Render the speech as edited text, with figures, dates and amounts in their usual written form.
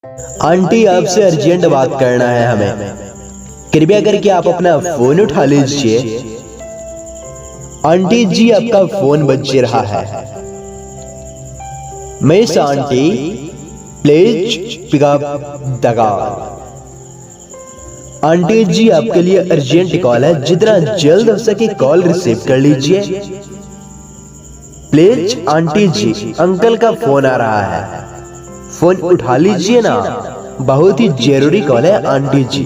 Aunty आपसे urgent बात करना है हमें। कृपया करके आप अपना फोन उठा लीजिए। आंटी जी आपका फोन बज रहा है। Miss aunty please pick up the call. Aunty ji आपके लिए अर्जेंट कॉल है, जितना जल्द हो सके कॉल रिसीव कर लीजिए प्लीज। आंटी जी अंकल का फोन आ रहा है, फोन उठा लीजिए ना, बहुत ही जरूरी कॉल है आंटी जी।